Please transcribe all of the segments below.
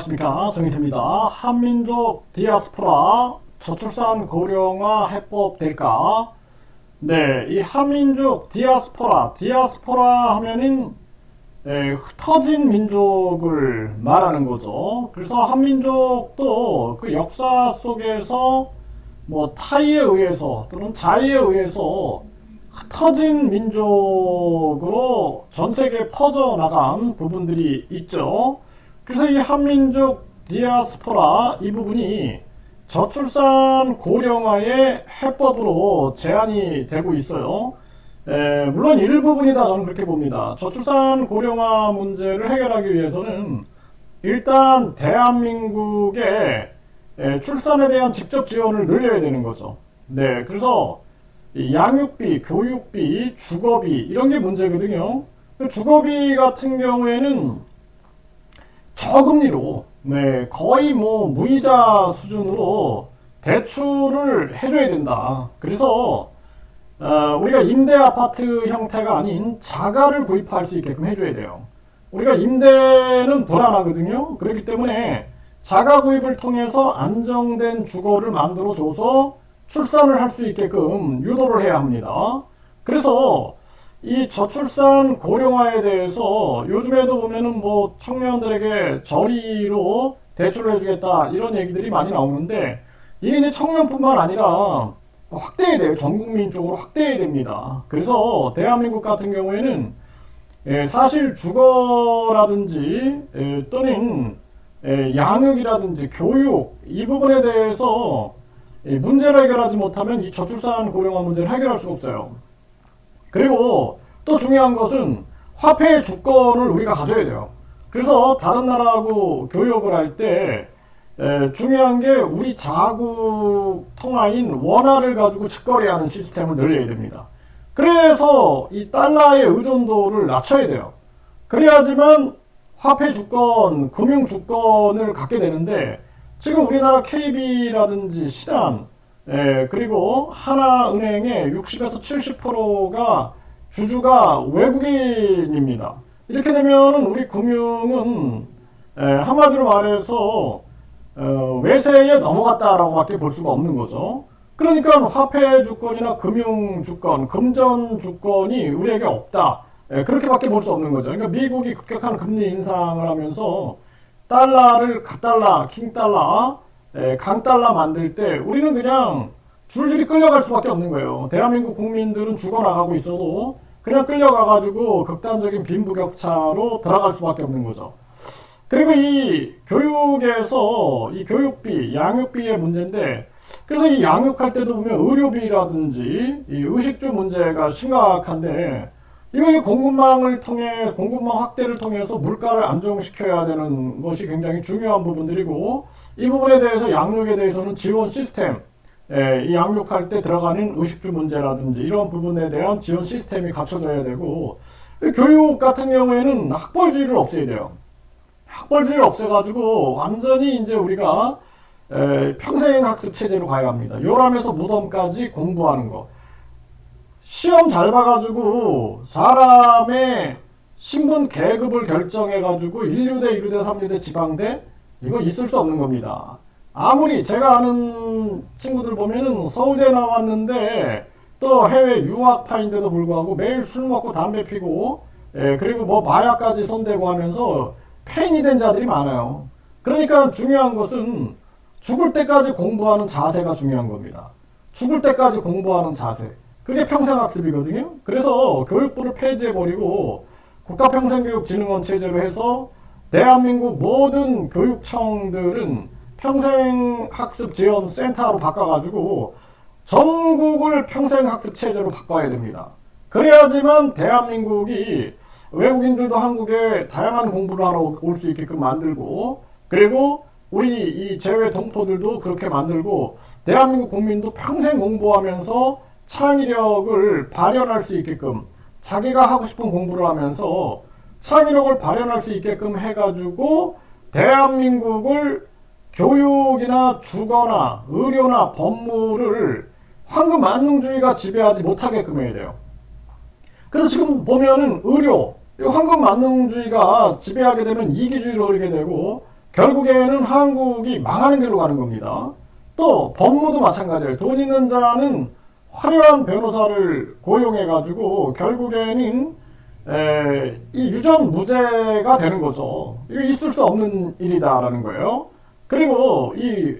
안녕하십니까, 정의태입니다. 한민족 디아스포라 저출산 고령화 해법 될까? 네, 이 한민족 디아스포라 하면은 흩어진 민족을 말하는 거죠. 그래서 한민족도 그 역사 속에서 뭐 타의에 의해서 또는 자의에 의해서 흩어진 민족으로 전 세계에 퍼져나간 부분들이 있죠. 그래서 이 한민족 디아스포라 이 부분이 저출산 고령화의 해법으로 제안이 되고 있어요. 물론 일부분이다 저는 그렇게 봅니다. 저출산 고령화 문제를 해결하기 위해서는 일단 대한민국의 출산에 대한 직접 지원을 늘려야 되는 거죠. 네, 그래서 양육비, 교육비, 주거비 이런 게 문제거든요. 주거비 같은 경우에는 저금리로 거의 뭐 무이자 수준으로 대출을 해줘야 된다. 그래서 우리가 임대 아파트 형태가 아닌 자가를 구입할 수 있게끔 해줘야 돼요. 우리가 임대는 불안하거든요. 그렇기 때문에 자가 구입을 통해서 안정된 주거를 만들어줘서 출산을 할 수 있게끔 유도를 해야 합니다. 그래서 이 저출산 고령화에 대해서 요즘에도 보면은 뭐 청년들에게 저리로 대출을 해주겠다 이런 얘기들이 많이 나오는데 이게 이제 청년뿐만 아니라 확대해야 돼요. 전 국민적으로 확대해야 됩니다. 그래서 대한민국 같은 경우에는 사실 주거라든지 또는 양육이라든지 교육 이 부분에 대해서 문제를 해결하지 못하면 이 저출산 고령화 문제를 해결할 수가 없어요. 그리고 또 중요한 것은 화폐의 주권을 우리가 가져야 돼요. 그래서 다른 나라하고 교역을 할 때 중요한 게 우리 자국 통화인 원화를 가지고 직거래하는 시스템을 늘려야 됩니다. 그래서 이 달러의 의존도를 낮춰야 돼요. 그래야지만 화폐 주권, 금융 주권을 갖게 되는데 지금 우리나라 KB라든지 신한 그리고 하나은행의 60에서 70%가 주주가 외국인입니다. 이렇게 되면 우리 금융은 한마디로 말해서 외세에 넘어갔다라고 밖에 볼 수가 없는 거죠. 그러니까 화폐 주권이나 금융 주권, 금전 주권이 우리에게 없다. 그렇게밖에 볼 수 없는 거죠. 그러니까 미국이 급격한 금리 인상을 하면서 달러를 갓달러, 킹달러, 강달러 만들 때 우리는 그냥 줄줄이 끌려갈 수밖에 없는 거예요. 대한민국 국민들은 죽어나가고 있어도 그냥 끌려가가지고 극단적인 빈부격차로 들어갈 수밖에 없는 거죠. 그리고 이 교육에서 이 교육비, 양육비의 문제인데 그래서 이 양육할 때도 보면 의료비라든지 이 의식주 문제가 심각한데 이거 공급망을 통해 공급망 확대를 통해서 물가를 안정시켜야 되는 것이 굉장히 중요한 부분들이고 이 부분에 대해서 양육에 대해서는 지원 시스템 이 양육할 때 들어가는 의식주 문제라든지 이런 부분에 대한 지원 시스템이 갖춰져야 되고 교육 같은 경우에는 학벌주의를 없애야 돼요. 학벌주의를 없애가지고 완전히 이제 우리가 평생학습 체제로 가야 합니다. 요람에서 무덤까지 공부하는 거. 시험 잘 봐가지고 사람의 신분 계급을 결정해가지고 1류대, 2류대, 3류대, 지방대 이거 있을 수 없는 겁니다. 아무리 제가 아는 친구들 보면은 서울대 나왔는데 또 해외 유학파인데도 불구하고 매일 술 먹고 담배 피고 그리고 뭐 마약까지 손대고 하면서 폐인이 된 자들이 많아요. 그러니까 중요한 것은 죽을 때까지 공부하는 자세가 중요한 겁니다. 죽을 때까지 공부하는 자세. 그게 평생학습이거든요. 그래서 교육부를 폐지해버리고 국가평생교육진흥원 체제로 해서 대한민국 모든 교육청들은 평생학습지원센터로 바꿔가지고 전국을 평생학습 체제로 바꿔야 됩니다. 그래야지만 대한민국이 외국인들도 한국에 다양한 공부를 하러 올 수 있게끔 만들고 그리고 우리 이 재외 동포들도 그렇게 만들고 대한민국 국민도 평생 공부하면서 창의력을 발현할 수 있게끔 자기가 하고 싶은 공부를 하면서 창의력을 발현할 수 있게끔 해가지고 대한민국을 교육이나 주거나 의료나 법무를 황금 만능주의가 지배하지 못하게끔 해야 돼요. 그래서 지금 보면은 의료, 황금 만능주의가 지배하게 되면 이기주의로 흐르게 되고 결국에는 한국이 망하는 길로 가는 겁니다. 또 법무도 마찬가지예요. 돈 있는 자는 화려한 변호사를 고용해가지고 결국에는 이 유전 무죄가 되는 거죠. 이거 있을 수 없는 일이다라는 거예요. 그리고 이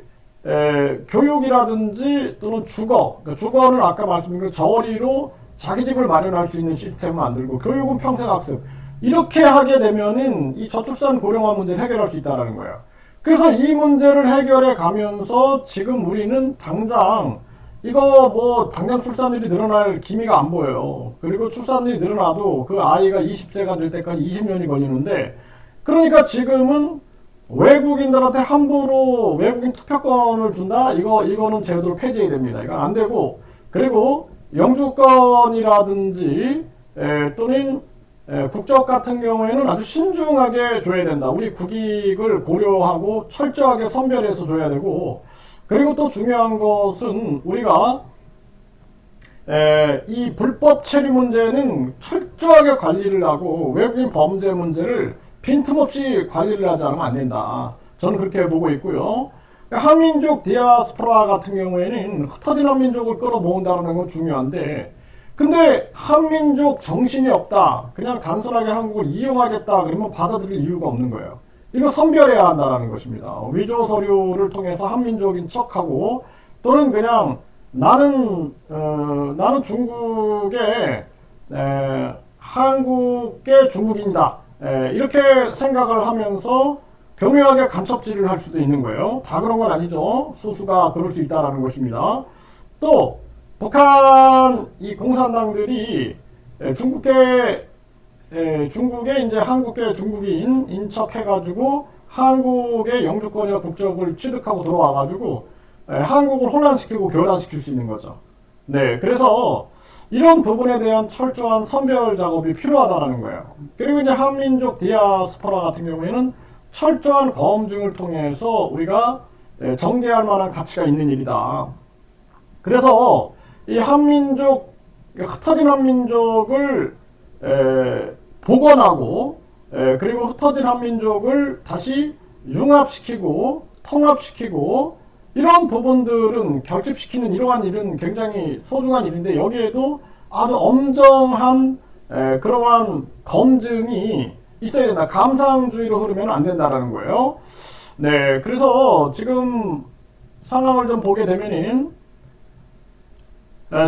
교육이라든지 또는 주거, 그러니까 주거는 아까 말씀드린 그 저리로 자기 집을 마련할 수 있는 시스템을 만들고 교육은 평생 학습, 이렇게 하게 되면은 이 저출산 고령화 문제를 해결할 수 있다는 거예요. 그래서 이 문제를 해결해 가면서 지금 우리는 당장 이거 뭐 당장 출산율이 늘어날 기미가 안 보여요. 그리고 출산율이 늘어나도 그 아이가 20세가 될 때까지 20년이 걸리는데, 그러니까 지금은 외국인들한테 함부로 외국인 투표권을 준다? 이거는 제도를 폐지해야 됩니다. 이건 안 되고, 그리고 영주권이라든지 또는 국적 같은 경우에는 아주 신중하게 줘야 된다. 우리 국익을 고려하고 철저하게 선별해서 줘야 되고, 그리고 또 중요한 것은 우리가 이 불법 체류 문제는 철저하게 관리를 하고 외국인 범죄 문제를 빈틈없이 관리를 하지 않으면 안 된다. 저는 그렇게 보고 있고요. 한민족 디아스포라 같은 경우에는 흩어진 한민족을 끌어모은다는 건 중요한데, 근데 한민족 정신이 없다, 그냥 단순하게 한국을 이용하겠다 그러면 받아들일 이유가 없는 거예요. 이거 선별해야 한다는 것입니다. 위조 서류를 통해서 한민족인 척하고, 또는 그냥 나는 중국의 한국의 중국인이다, 이렇게 생각을 하면서 교묘하게 간첩질을 할 수도 있는 거예요. 다 그런 건 아니죠. 소수가 그럴 수 있다는 것입니다. 또 북한 이 공산당들이 중국의 이제 한국계 중국인 인척해가지고 한국의 영주권이나 국적을 취득하고 들어와가지고 한국을 혼란시키고 교란시킬 수 있는 거죠. 네, 그래서 이런 부분에 대한 철저한 선별 작업이 필요하다는 거예요. 그리고 이제 한민족 디아스포라 같은 경우에는 철저한 검증을 통해서 우리가 정개할 만한 가치가 있는 일이다. 그래서 이 한민족, 흩어진 한민족을 복원하고, 그리고 흩어진 한민족을 다시 융합시키고 통합시키고, 이런 부분들은 결집시키는 이러한 일은 굉장히 소중한 일인데, 여기에도 아주 엄정한 그러한 검증이 있어야 된다. 감상주의로 흐르면 안 된다라는 거예요. 네, 그래서 지금 상황을 좀 보게 되면은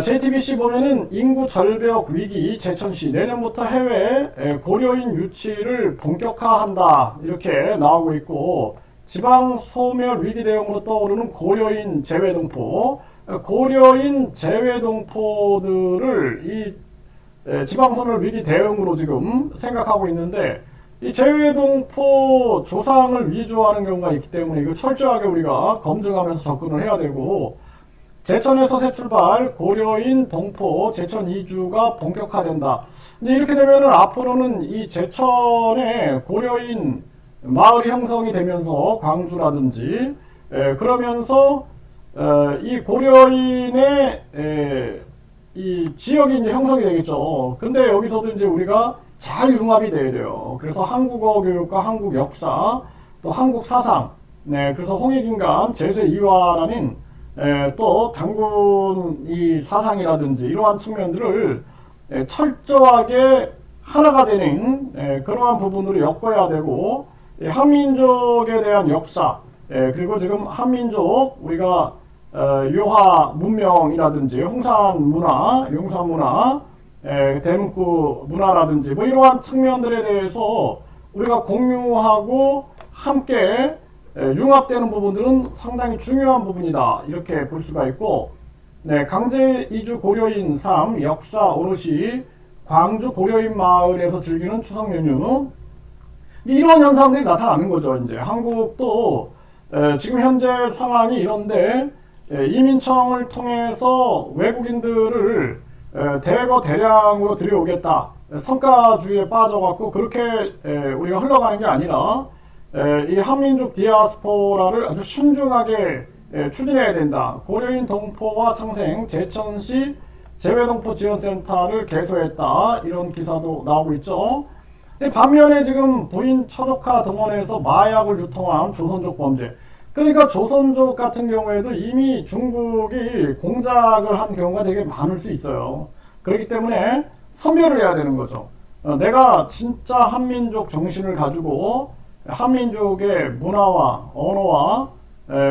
JTBC 보면은 인구 절벽 위기 제천시 내년부터 해외 고려인 유치를 본격화한다, 이렇게 나오고 있고, 지방 소멸 위기 대응으로 떠오르는 고려인 재외동포, 고려인 재외동포들을 이 지방 소멸 위기 대응으로 지금 생각하고 있는데, 이 재외동포 조상을 위조하는 경우가 있기 때문에 이거 철저하게 우리가 검증하면서 접근을 해야 되고, 제천에서 새 출발 고려인 동포 제천 이주가 본격화된다. 이렇게 되면은 앞으로는 이 제천에 고려인 마을이 형성이 되면서 광주라든지 그러면서 이 고려인의 이 지역이 이제 형성이 되겠죠. 근데 여기서도 이제 우리가 잘 융합이 돼야 돼요. 그래서 한국어 교육과 한국 역사, 또 한국 사상, 네, 그래서 홍익인간 제세 이화라는 또 당군 이 사상이라든지 이러한 측면들을 철저하게 하나가 되는 그러한 부분으로 엮어야 되고, 한민족에 대한 역사, 그리고 지금 한민족 우리가 유화 문명이라든지 홍산 문화, 용산 문화, 대문구 문화라든지 뭐 이러한 측면들에 대해서 우리가 공유하고 함께 융합되는 부분들은 상당히 중요한 부분이다, 이렇게 볼 수가 있고, 네, 강제 이주 고려인 삶 역사 오롯이 광주 고려인 마을에서 즐기는 추석 연휴, 이런 현상들이 나타나는 거죠. 이제 한국도 지금 현재 상황이 이런데 이민청을 통해서 외국인들을 대거 대량으로 들여오겠다, 성과주의에 빠져갖고 그렇게 우리가 흘러가는 게 아니라 이 한민족 디아스포라를 아주 신중하게 추진해야 된다. 고려인 동포와 상생 제천시 재외동포 지원센터를 개소했다, 이런 기사도 나오고 있죠. 근데 반면에 지금 부인 처조카 동원해서 마약을 유통한 조선족 범죄. 그러니까 조선족 같은 경우에도 이미 중국이 공작을 한 경우가 되게 많을 수 있어요. 그렇기 때문에 선별을 해야 되는 거죠. 내가 진짜 한민족 정신을 가지고 한민족의 문화와 언어와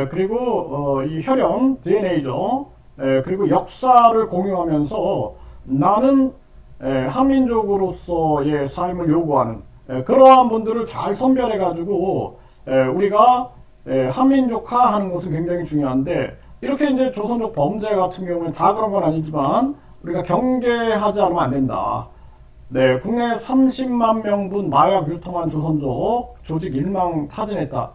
그리고 이 혈연 DNA죠. 그리고 역사를 공유하면서 나는 한민족으로서의 삶을 요구하는 그러한 분들을 잘 선별해 가지고 우리가 한민족화하는 것은 굉장히 중요한데, 이렇게 이제 조선족 범죄 같은 경우는 다 그런 건 아니지만 우리가 경계하지 않으면 안 된다. 네, 국내 30만 명분 마약 유통한 조선족 조직 일망타진했다.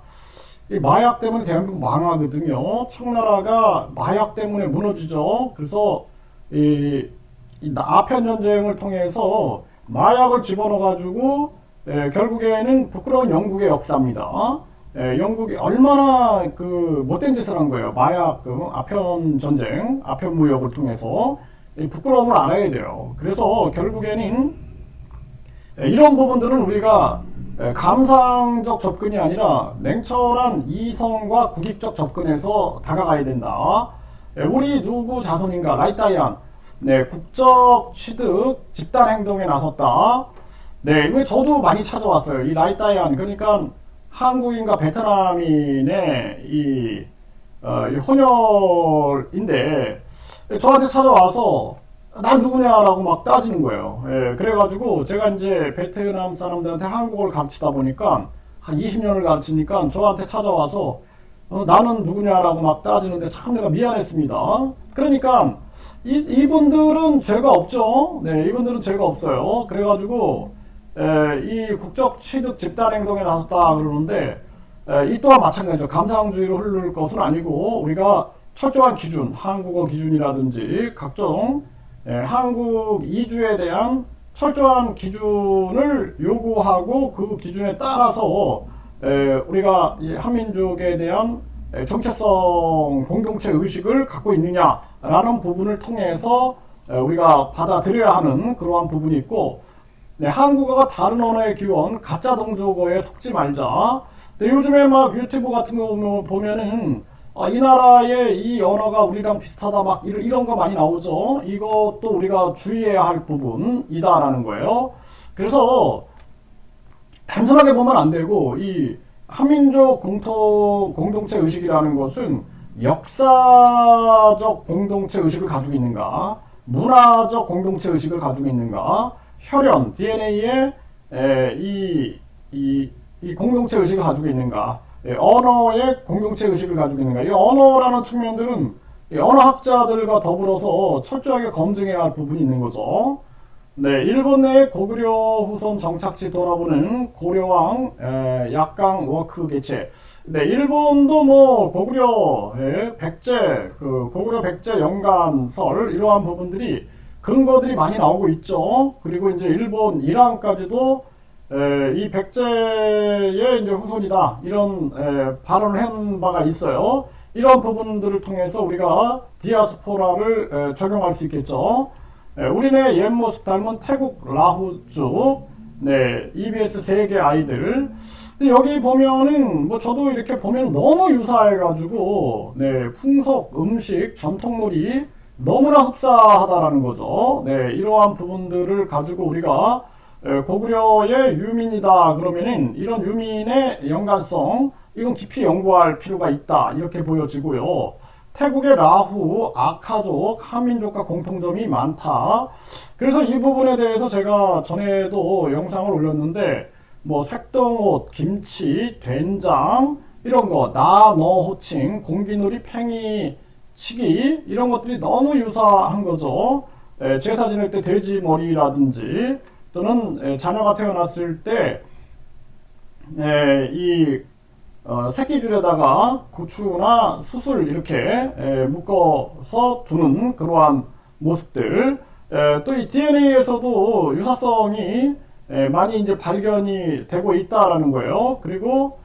이 마약 때문에 대한민국 망하거든요. 청나라가 마약 때문에 무너지죠. 그래서 이 아편 전쟁을 통해서 마약을 집어넣어 가지고 결국에는 부끄러운 영국의 역사입니다. 영국이 얼마나 그 못된 짓을 한 거예요. 마약 아편 전쟁, 아편 무역을 통해서 이 부끄러움을 알아야 돼요. 그래서 결국에는 이런 부분들은 우리가 감상적 접근이 아니라 냉철한 이성과 국익적 접근에서 다가가야 된다. 우리 누구 자손인가 라이따이안, 네, 국적 취득 집단 행동에 나섰다. 네, 이거 저도 많이 찾아왔어요. 이 라이따이안, 그러니까 한국인과 베트남인의 이 혼혈인데 저한테 찾아와서 난 누구냐라고 막 따지는 거예요. 예, 그래가지고 제가 이제 베트남 사람들한테 한국어를 가르치다 보니까 한 20년을 가르치니까 저한테 찾아와서 나는 누구냐라고 막 따지는데 참 내가 미안했습니다. 그러니까 이분들은 죄가 없죠. 네, 이분들은 죄가 없어요. 그래가지고 이 국적 취득 집단 행동에 나섰다 그러는데 이 또한 마찬가지죠. 감상주의로 흐를 것은 아니고 우리가 철저한 기준, 한국어 기준이라든지 각종 한국 이주에 대한 철저한 기준을 요구하고 그 기준에 따라서 우리가 이 한민족에 대한 정체성 공동체 의식을 갖고 있느냐라는 부분을 통해서 우리가 받아들여야 하는 그러한 부분이 있고, 네, 한국어가 다른 언어의 기원, 가짜 동족어에 속지 말자. 근데 요즘에 막 유튜브 같은 거 보면은 이 나라의 이 언어가 우리랑 비슷하다 막 이런 거 많이 나오죠. 이것도 우리가 주의해야 할 부분이다라는 거예요. 그래서 단순하게 보면 안 되고 이 한민족 공동체 의식이라는 것은 역사적 공동체 의식을 가지고 있는가, 문화적 공동체 의식을 가지고 있는가, 혈연 DNA에 이 공동체 의식을 가지고 있는가, 언어의 공동체 의식을 가지고 있는가. 이 언어라는 측면들은 언어학자들과 더불어서 철저하게 검증해야 할 부분이 있는 거죠. 네, 일본 내 고구려 후손 정착지 돌아보는 고려왕 약강 워크 개최. 네, 일본도 뭐 고구려 백제, 그 고구려 백제 연간설 이러한 부분들이 근거들이 많이 나오고 있죠. 그리고 이제 일본 이란까지도 이 백제의 이제 후손이다 이런 발언을 한 바가 있어요. 이런 부분들을 통해서 우리가 디아스포라를 적용할 수 있겠죠. 우리네 옛 모습 닮은 태국 라후주, 네, EBS 세계 아이들. 근데 여기 보면은 뭐 저도 이렇게 보면 너무 유사해가지고 네, 풍속, 음식, 전통놀이 너무나 흡사하다라는 거죠. 네, 이러한 부분들을 가지고 우리가 고구려의 유민이다 그러면은 이런 유민의 연관성 이건 깊이 연구할 필요가 있다 이렇게 보여지고요. 태국의 라후, 아카족, 한민족과 공통점이 많다. 그래서 이 부분에 대해서 제가 전에도 영상을 올렸는데 뭐 색동옷, 김치, 된장 이런 거, 나, 너, 호칭, 공기놀이, 팽이, 치기 이런 것들이 너무 유사한 거죠. 제사 지낼 때 돼지 머리라든지 또는 자녀가 태어났을 때 이 새끼줄에다가 고추나 수술 이렇게 묶어서 두는 그러한 모습들. 또 이 DNA에서도 유사성이 많이 이제 발견이 되고 있다라는 거예요. 그리고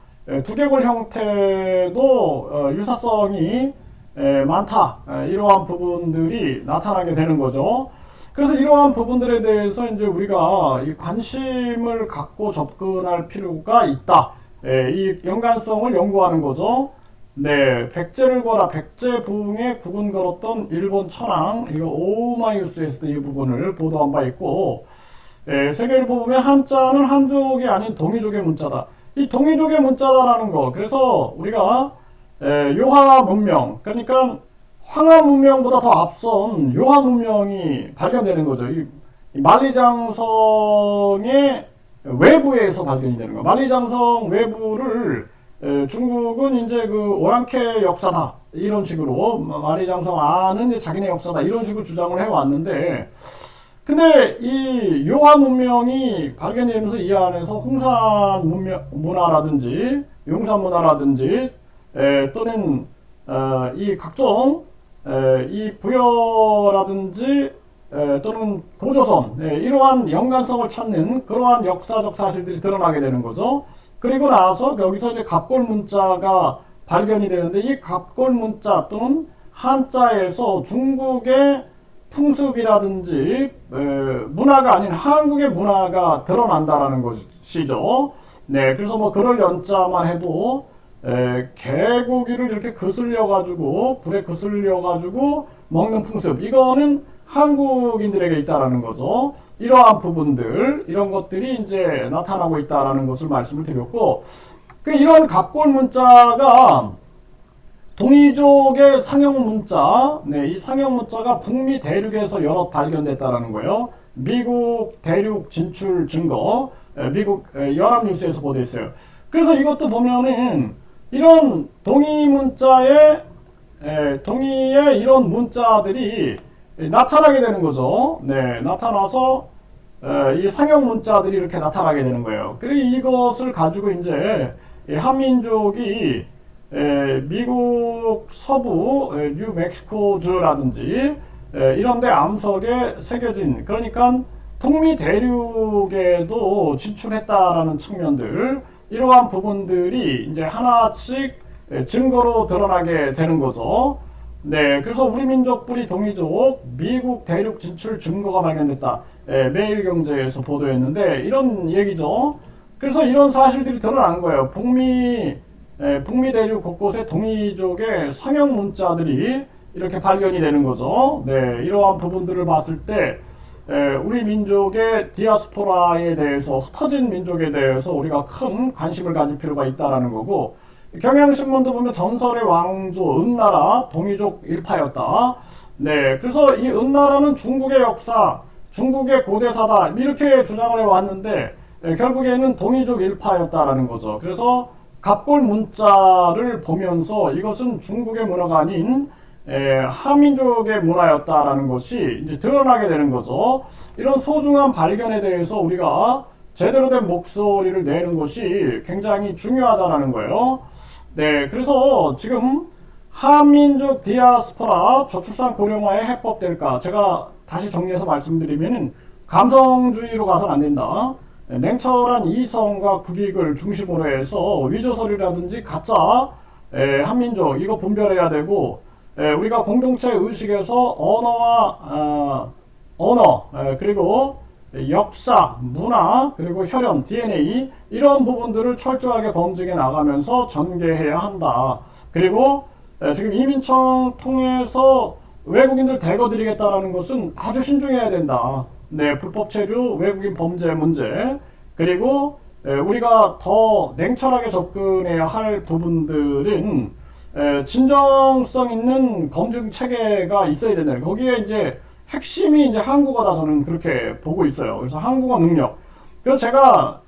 두개골 형태도 유사성이 많다. 이러한 부분들이 나타나게 되는 거죠. 그래서 이러한 부분들에 대해서 이제 우리가 이 관심을 갖고 접근할 필요가 있다. 이 연관성을 연구하는 거죠. 네, 백제를 거라 백제부흥에 국은 걸었던 일본 천황, 이거 오마이뉴스에서도 이 부분을 보도한 바 있고, 세계일보 보면 한자는 한족이 아닌 동이족의 문자다. 이 동이족의 문자다라는 거. 그래서 우리가 요하 문명, 그러니까 황하 문명보다 더 앞선 요하 문명이 발견되는 거죠. 이 만리장성의 외부에서 발견이 되는 거. 만리장성 외부를 중국은 이제 그 오랑캐 역사다 이런 식으로, 만리장성 안은 이제 자기네 역사다 이런 식으로 주장을 해왔는데, 근데 이 요하 문명이 발견되면서 이 안에서 홍산 문화라든지 용산 문화라든지 또는 이 각종 이 부여라든지 또는 고조선, 이러한 연관성을 찾는 그러한 역사적 사실들이 드러나게 되는 거죠. 그리고 나서 여기서 이제 갑골 문자가 발견이 되는데, 이 갑골 문자 또는 한자에서 중국의 풍습이라든지 문화가 아닌 한국의 문화가 드러난다라는 것이죠. 네, 그래서 뭐 그럴 연자만 해도 개고기를 이렇게 그슬려가지고 불에 그슬려가지고 먹는 풍습, 이거는 한국인들에게 있다라는 거죠. 이러한 부분들, 이런 것들이 이제 나타나고 있다라는 것을 말씀을 드렸고, 이런 갑골 문자가 동이족의 상형 문자, 이 상형 문자가 북미 대륙에서 여러 발견됐다라는 거예요. 미국 대륙 진출 증거, 미국 연합뉴스에서 보도했어요. 그래서 이것도 보면은 이런 동이 문자에 동이의 이런 문자들이 나타나게 되는 거죠. 네, 나타나서 이 상형 문자들이 이렇게 나타나게 되는 거예요. 그리고 이것을 가지고 이제 한민족이 미국 서부 뉴멕시코주라든지 이런데 암석에 새겨진, 그러니까 북미 대륙에도 진출했다라는 측면들, 이러한 부분들이 이제 하나씩 증거로 드러나게 되는 거죠. 네, 그래서 우리 민족 뿌리 동이족 미국 대륙 진출 증거가 발견됐다. 매일경제에서 보도했는데 이런 얘기죠. 그래서 이런 사실들이 드러나는 거예요. 북미 대륙 곳곳에 동이족의 상형 문자들이 이렇게 발견이 되는 거죠. 네, 이러한 부분들을 봤을 때 우리 민족의 디아스포라에 대해서, 흩어진 민족에 대해서 우리가 큰 관심을 가질 필요가 있다라는 거고, 경향신문도 보면 전설의 왕조 은나라 동이족 일파였다. 네, 그래서 이 은나라는 중국의 역사, 중국의 고대사다 이렇게 주장을 해왔는데 결국에는 동이족 일파였다라는 거죠. 그래서 갑골 문자를 보면서 이것은 중국의 문화가 아닌 한민족의 문화였다라는 것이 이제 드러나게 되는 거죠. 이런 소중한 발견에 대해서 우리가 제대로 된 목소리를 내는 것이 굉장히 중요하다라는 거예요. 네, 그래서 지금 한민족 디아스포라 저출산 고령화에 해법될까? 제가 다시 정리해서 말씀드리면은 감성주의로 가서는 안 된다. 냉철한 이성과 국익을 중심으로 해서 위조설이라든지 가짜 한민족 이거 분별해야 되고, 우리가 공동체 의식에서 언어 그리고 역사, 문화, 그리고 혈연, DNA 이런 부분들을 철저하게 검증해 나가면서 전개해야 한다. 그리고 지금 이민청 통해서 외국인들 대거드리겠다라는 것은 아주 신중해야 된다. 네, 불법 체류, 외국인 범죄 문제, 그리고 우리가 더 냉철하게 접근해야 할 부분들은 진정성 있는 검증 체계가 있어야 된다. 거기에 이제 핵심이 이제 한국어다, 저는 그렇게 보고 있어요. 그래서 한국어 능력. 그래서 제가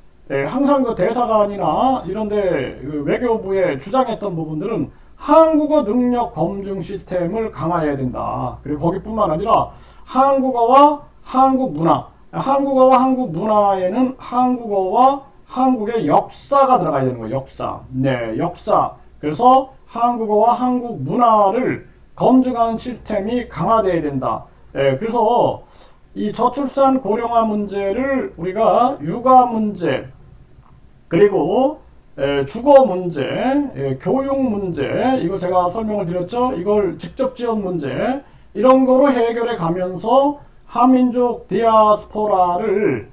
항상 그 대사관이나 이런데 그 외교부에 주장했던 부분들은 한국어 능력 검증 시스템을 강화해야 된다. 그리고 거기뿐만 아니라 한국어와 한국 문화, 한국어와 한국 문화에는 한국어와 한국의 역사가 들어가야 되는 거예요. 역사. 네, 역사. 그래서 한국어와 한국 문화를 검증하는 시스템이 강화돼야 된다. 그래서 이 저출산 고령화 문제를 우리가 육아 문제, 그리고 주거 문제, 교육 문제, 이거 제가 설명을 드렸죠. 이걸 직접 지원 문제, 이런 거로 해결해 가면서 한민족 디아스포라를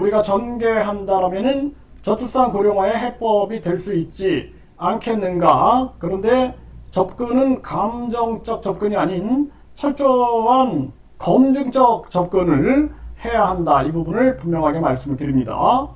우리가 전개한다라면은 저출산 고령화의 해법이 될 수 있지 않겠는가. 그런데 접근은 감정적 접근이 아닌 철저한 검증적 접근을 해야 한다. 이 부분을 분명하게 말씀을 드립니다.